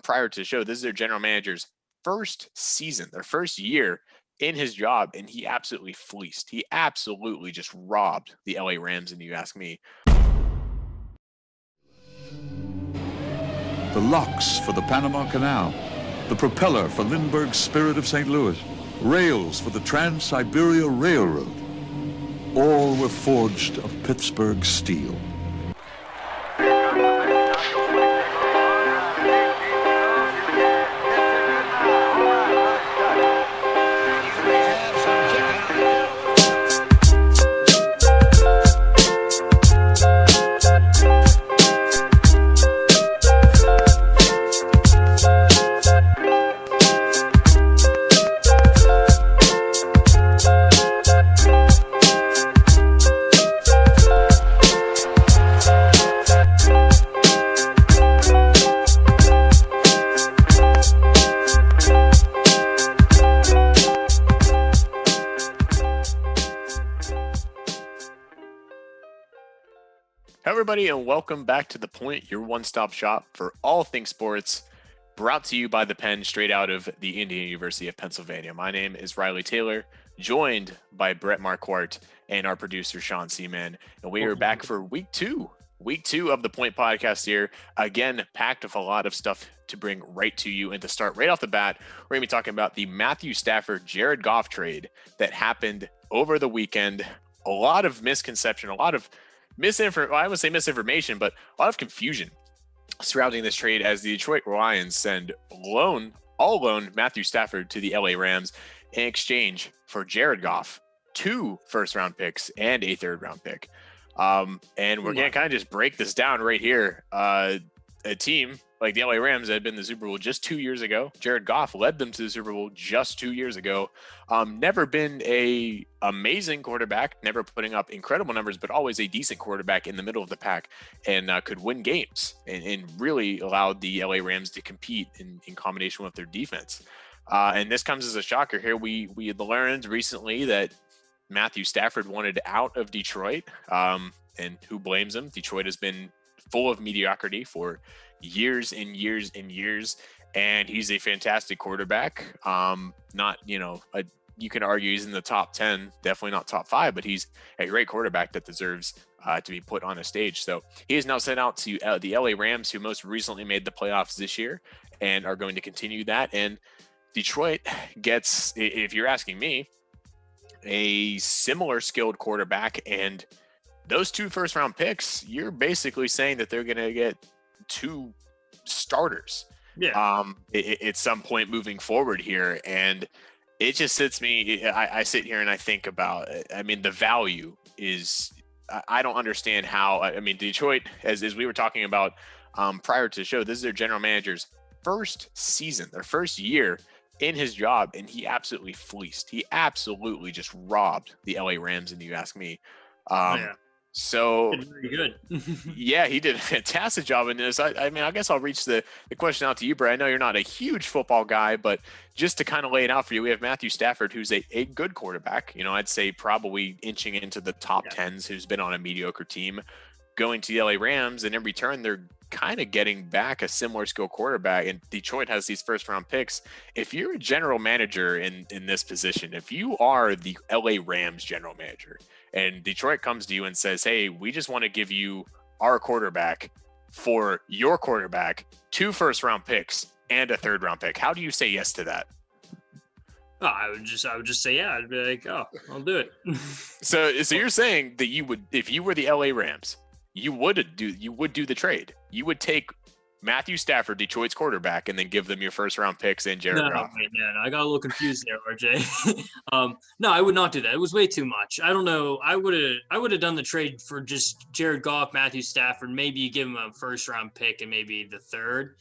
prior to the show. This is their general manager's first season, their first year in his job, and he absolutely fleeced. He absolutely just robbed the LA Rams, and you ask me. The locks for the Panama Canal, the propeller for Lindbergh's Spirit of St. Louis, rails for the Trans-Siberia Railroad, all were forged of Pittsburgh steel. Everybody, and welcome back to The Point, your one-stop shop for all things sports, brought to you by the Pen, straight out of the Indiana University of Pennsylvania. My name is Riley Taylor, joined by Brett Marquardt and our producer Sean Seaman, and we are back for week two of the Point podcast here. Again, packed with a lot of stuff to bring right to you, and to start right off the bat, we're going to be talking about the Matthew Stafford Jared Goff trade that happened over the weekend. A lot of misconception, a lot of I would say misinformation, but a lot of confusion surrounding this trade as the Detroit Lions send all loan Matthew Stafford to the LA Rams in exchange for Jared Goff, 2 first-round picks and a third-round pick. And we're going to kind of just break this down right here. A team like the LA Rams that had been in the Super Bowl just 2 years ago. Jared Goff led them to the Super Bowl just 2 years ago. Never been a amazing quarterback, never putting up incredible numbers, but always a decent quarterback in the middle of the pack, and could win games and really allowed the LA Rams to compete in combination with their defense. And this comes as a shocker here. We had learned recently that Matthew Stafford wanted out of Detroit, and who blames him? Detroit has been full of mediocrity for years and years and years, and he's a fantastic quarterback. You can argue he's in the top 10, definitely not top 5, but he's a great quarterback that deserves to be put on a stage. So he is now sent out to the LA Rams, who most recently made the playoffs this year and are going to continue that. And Detroit gets, if you're asking me, a similar skilled quarterback, and those 2 first-round picks, you're basically saying that they're going to get 2 starters at some point moving forward here. And it just sits me, I sit here and I think about, the value is, I don't understand how, Detroit, as we were talking about prior to the show, this is their general manager's first season, their first year in his job, and he absolutely fleeced. He absolutely just robbed the LA Rams, and you ask me. So very good. Yeah, he did a fantastic job in this. I guess I'll reach the question out to you, Brett. I know you're not a huge football guy, but just to kind of lay it out for you, we have Matthew Stafford, who's a good quarterback. I'd say probably inching into the top 10s, who's been on a mediocre team, going to the LA Rams, and in return, they're kind of getting back a similar skill quarterback. And Detroit has these first round picks. If you're a general manager in this position, if you are the LA Rams general manager, and Detroit comes to you and says, hey, we just want to give you our quarterback for your quarterback, 2 first-round picks and a third-round pick, how do you say yes to that? Oh, I would just say, yeah. I'd be like, oh, I'll do it. So you're saying that you would, if you were the LA Rams, you would do the trade. You would take Matthew Stafford, Detroit's quarterback, and then give them your first-round picks and Jared Goff. No, I got a little confused there, RJ. No, I would not do that. It was way too much. I don't know. I would have done the trade for just Jared Goff, Matthew Stafford. Maybe you give him a first-round pick and maybe the third.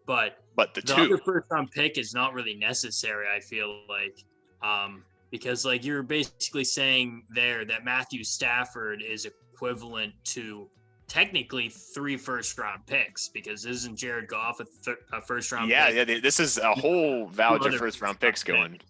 But the other first-round pick is not really necessary, I feel like. Because, you're basically saying there that Matthew Stafford is equivalent to technically 3 first-round picks, because isn't Jared Goff a first-round pick? Yeah, this is a whole voucher first-round picks going.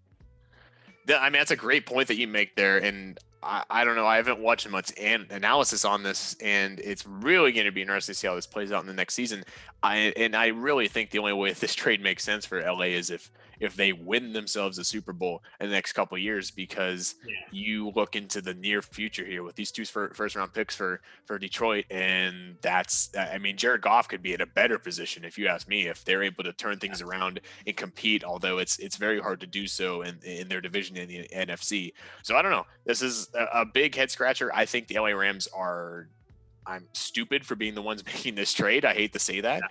That's a great point that you make there, and I don't know. I haven't watched much analysis on this, and it's really going to be interesting to see how this plays out in the next season. I really think the only way this trade makes sense for LA is if they win themselves a Super Bowl in the next couple of years, because you look into the near future here with these two first round picks for Detroit, and I mean, Jared Goff could be in a better position, if you ask me, if they're able to turn things around and compete, although it's very hard to do so in their division in the NFC. So I don't know. This is a big head scratcher. I think the LA Rams I'm stupid for being the ones making this trade. I hate to say that.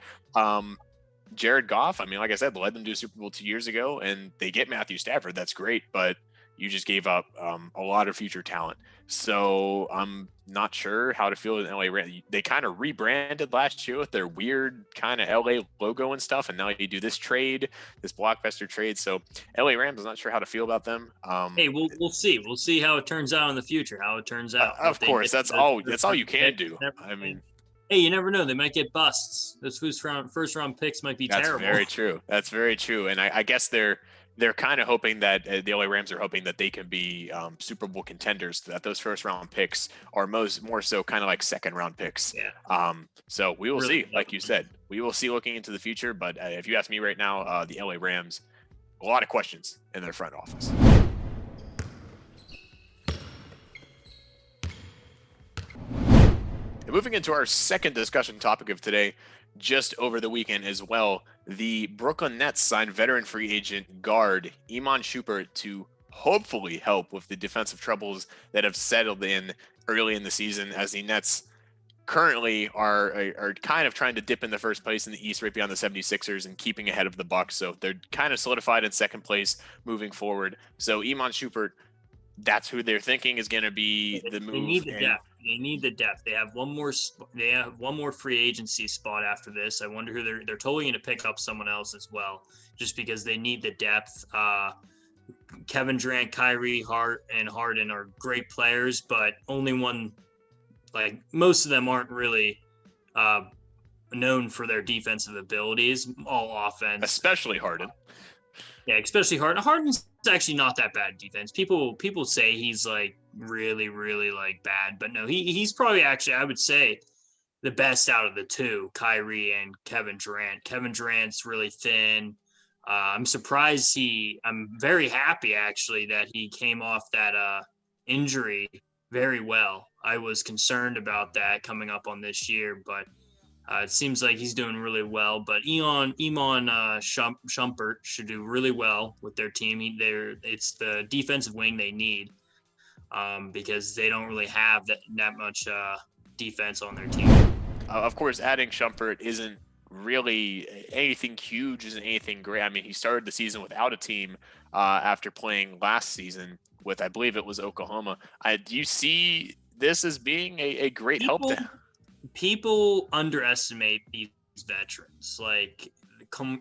Jared Goff, I mean, like I said, led them to a Super Bowl 2 years ago, and they get Matthew Stafford. That's great, but you just gave up a lot of future talent. So I'm not sure how to feel with LA Rams. They kind of rebranded last year with their weird kind of LA logo and stuff, and now you do this trade, this blockbuster trade. So LA Rams, I'm not sure how to feel about them. Hey, we'll see. We'll see how it turns out in the future. How it turns out. Of course, that's all you can do. I mean. Hey, you never know. They might get busts. Those first round picks might be terrible. That's very true. That's very true. And I guess they're kind of hoping that the LA Rams are hoping that they can be Super Bowl contenders. That those first round picks are more so kind of like second round picks. Yeah. So we will see. Like you said, we will see looking into the future. But if you ask me right now, the LA Rams, a lot of questions in their front office. Moving into our second discussion topic of today, just over the weekend as well, the Brooklyn Nets signed veteran free agent guard Iman Shumpert to hopefully help with the defensive troubles that have settled in early in the season, as the Nets currently are kind of trying to dip in the first place in the East right beyond the 76ers and keeping ahead of the Bucks. So they're kind of solidified in second place moving forward. So Iman Shumpert, that's who they're thinking is going to be the move. They need the depth. They need the depth. They have one more free agency spot after this. I wonder who they're totally going to pick up someone else as well, just because they need the depth. Kevin Durant, Kyrie, and Harden are great players, but only one. Like most of them aren't really known for their defensive abilities. All offense, especially Harden. Yeah, especially Harden. Harden's actually not that bad defense. People say he's like really, really like bad, but no, he's probably actually, I would say, the best out of the two, Kyrie and Kevin Durant. Kevin Durant's really thin. I'm surprised I'm very happy actually that he came off that injury very well. I was concerned about that coming up on this year, but it seems like he's doing really well. But Iman Shumpert should do really well with their team. It's the defensive wing they need because they don't really have that much defense on their team. Of course, adding Shumpert isn't really anything huge, isn't anything great. I mean, he started the season without a team after playing last season with, I believe it was Oklahoma. Do you see this as being a great help to him? People underestimate these veterans. Like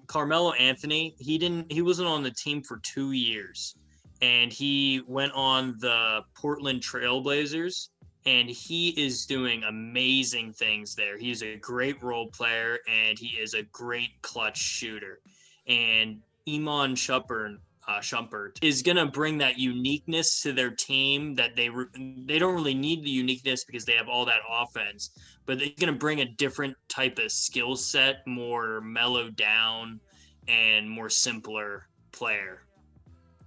Carmelo Anthony, he wasn't on the team for 2 years, and he went on the Portland Trailblazers, and he is doing amazing things there. He's a great role player, and he is a great clutch shooter. And Iman Shumpert is going to bring that uniqueness to their team that they don't really need the uniqueness because they have all that offense, but they're going to bring a different type of skill set, more mellowed down and more simpler player.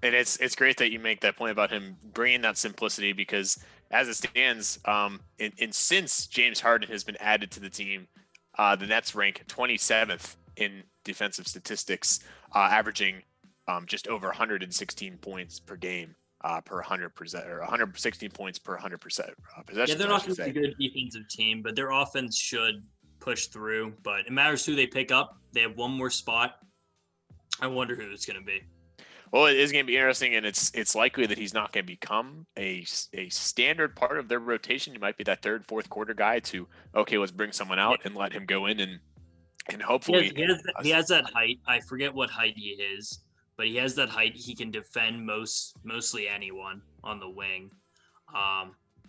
And it's great that you make that point about him bringing that simplicity, because as it stands, and since James Harden has been added to the team, the Nets rank 27th in defensive statistics, averaging just over 116 points per game per 100%, or 116 points per 100% possession. Yeah, they're not going to be a good defensive team, but their offense should push through. But it matters who they pick up. They have one more spot. I wonder who it's going to be. Well, it is going to be interesting, and it's likely that he's not going to become a standard part of their rotation. He might be that third, fourth quarter guy to, okay, let's bring someone out and let him go in and hopefully he has that height. I forget what height he is, but he has that height. He can defend mostly anyone on the wing.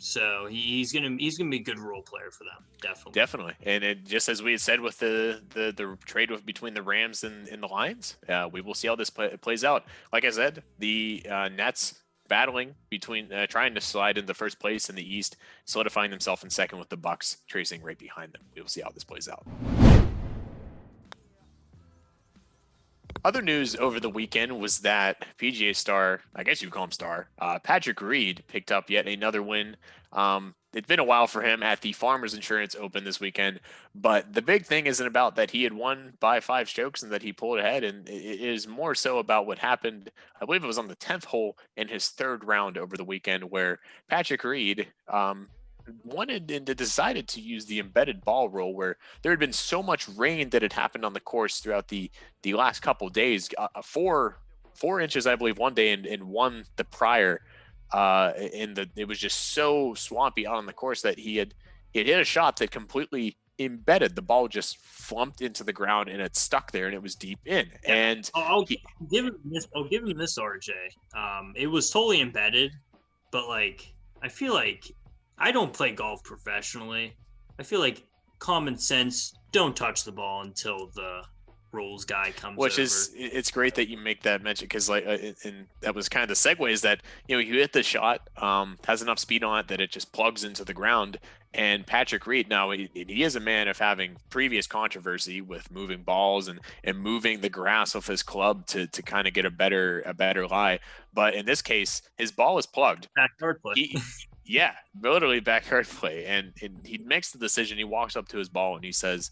So he's gonna be a good role player for them, definitely. And it, just as we had said with the trade between the Rams and the Lions, we will see how this plays out. Like I said, the Nets battling between trying to slide into first place in the East, solidifying themselves in second with the Bucks tracing right behind them. We'll see how this plays out. Other news over the weekend was that PGA star, I guess you would call him star, Patrick Reed picked up yet another win. It's been a while for him at the Farmers Insurance Open this weekend, but the big thing isn't about that he had won by 5 strokes and that he pulled ahead, and it is more so about what happened. I believe it was on the 10th hole in his 3rd round over the weekend, where Patrick Reed wanted and decided to use the embedded ball rule, where there had been so much rain that had happened on the course throughout the last couple of days, 4 inches, I believe, one day and one the prior. It was just so swampy out on the course that he had hit a shot that completely embedded. The ball just flumped into the ground and it stuck there and it was deep in. Yeah. And I'll give him this, RJ. It was totally embedded, but like I feel like I don't play golf professionally. I feel like common sense, don't touch the ball until the rules guy comes over. It's great that you make that mention, because and that was kind of the segue, is that you hit the shot, has enough speed on it that it just plugs into the ground. And Patrick Reed, now he is a man of having previous controversy with moving balls and moving the grass off his club to kind of get a better lie. But in this case, his ball is plugged. Backyard play. Yeah, literally backyard play. And he makes the decision. He walks up to his ball and he says,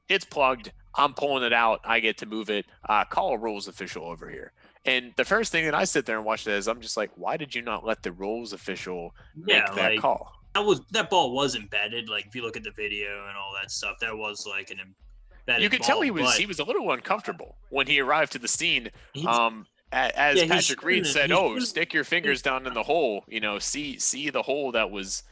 "It's plugged. I'm pulling it out. I get to move it. Call a rules official over here." And the first thing that I sit there and watch that is I'm just like, why did you not let the rules official make that call? That ball was embedded. Like if you look at the video and all that stuff, that was like an embedded. You could tell he was a little uncomfortable when he arrived to the scene. As Patrick Reed said, "Oh, stick your fingers down in the hole. See the hole that was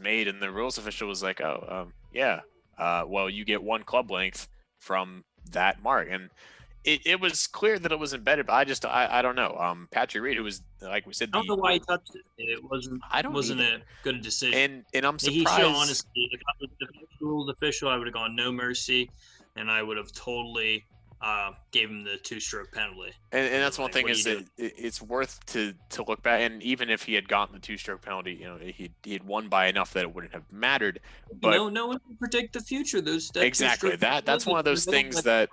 made." And the rules official was like, "Oh, yeah. Well, you get 1 club length from that mark." And it was clear that it was embedded, but I don't know. Patrick Reed, who was, like we said, I don't know why he touched it. It wasn't a good decision. And I'm surprised. He should, honestly, if I was the rules official, I would have gone no mercy, and I would have totally gave him the 2-stroke penalty. And that's one thing, is that it's worth to look back, and even if he had gotten the 2-stroke penalty, he had won by enough that it wouldn't have mattered. But no one can predict the future. Exactly. That's one of those things that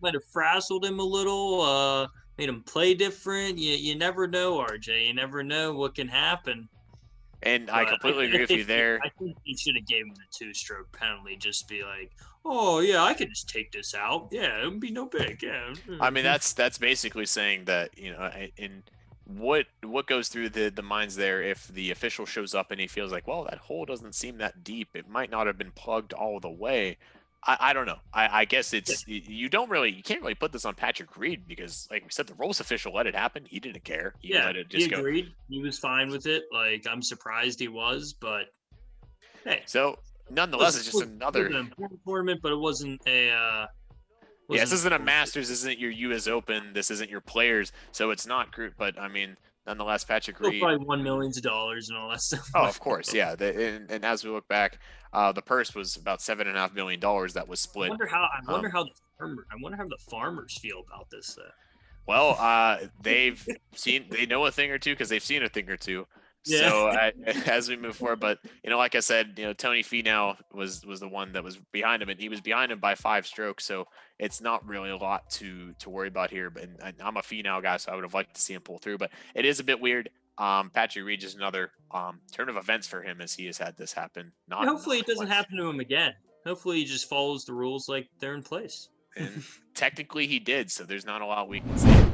might have frazzled him a little, made him play different. You never know, RJ. You never know what can happen. And I completely agree with you there. I think he should have gave him the 2-stroke penalty. Just be like, "Oh yeah, I can just take this out. Yeah, it would be no big." Yeah. I mean, that's basically saying that, in what goes through the minds there, if the official shows up and he feels like, well, that hole doesn't seem that deep, it might not have been plugged all the way. I don't know. I guess you can't really put this on Patrick Reed, because, like we said, the rules official let it happen. He didn't care. He let it just he agreed. He was fine with it. Like, I'm surprised he was, but hey. So nonetheless, it's just another important tournament, but it wasn't a. This isn't a Masters. This isn't your U.S. Open. This isn't your Players. So it's not group. But I mean, nonetheless, Patrick Reed probably won millions of dollars and all that stuff. Oh, of course, yeah. And as we look back, the purse was about $7.5 million that was split. I wonder how the farmers feel about this. Well, they know a thing or two, because they've seen a thing or two. Yeah. So as we move forward, but like I said, Tony Finau was the one that was behind him, and he was behind him by 5 strokes. So it's not really a lot to worry about here. But I'm a Finau guy, so I would have liked to see him pull through. But it is a bit weird. Patrick Reed is another turn of events for him, as he has had this happen. Hopefully it doesn't happen to him again. Hopefully he just follows the rules like they're in place. And technically he did, so there's not a lot we can say.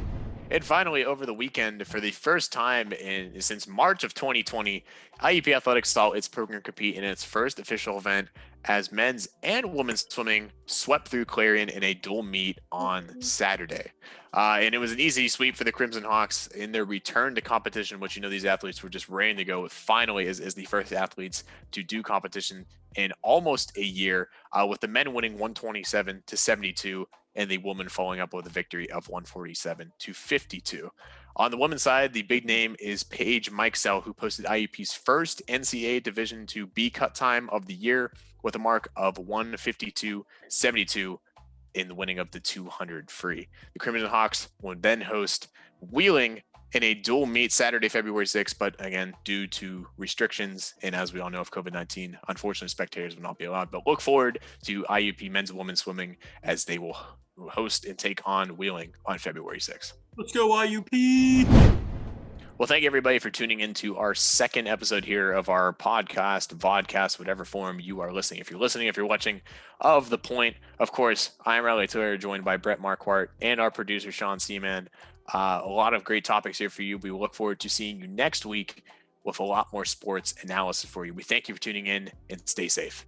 And finally, over the weekend, for the first time since March of 2020, IUP Athletics saw its program compete in its first official event, as men's and women's swimming swept through Clarion in a dual meet on Saturday. And it was an easy sweep for the Crimson Hawks in their return to competition, which these athletes were just raring to go with, finally as the first athletes to do competition in almost a year, with the men winning 127-72 and the woman following up with a victory of 147-52. On the women's side, the big name is Paige Mikesell, who posted IUP's first NCAA Division II B cut time of the year with a mark of 152.72 in the winning of the 200 free. The Crimson Hawks will then host Wheeling in a dual meet Saturday, February 6th. But again, due to restrictions and as we all know of COVID-19, unfortunately, spectators will not be allowed. But look forward to IUP men's and women's swimming as they will host and take on Wheeling on February 6th. Let's go IUP! Well, thank you everybody for tuning into our second episode here of our podcast, vodcast, whatever form you are listening. If you're listening, if you're watching, of The Point. Of course, I'm Riley Taylor, joined by Brett Marquardt and our producer, Sean Seaman. A lot of great topics here for you. We will look forward to seeing you next week with a lot more sports analysis for you. We thank you for tuning in and stay safe.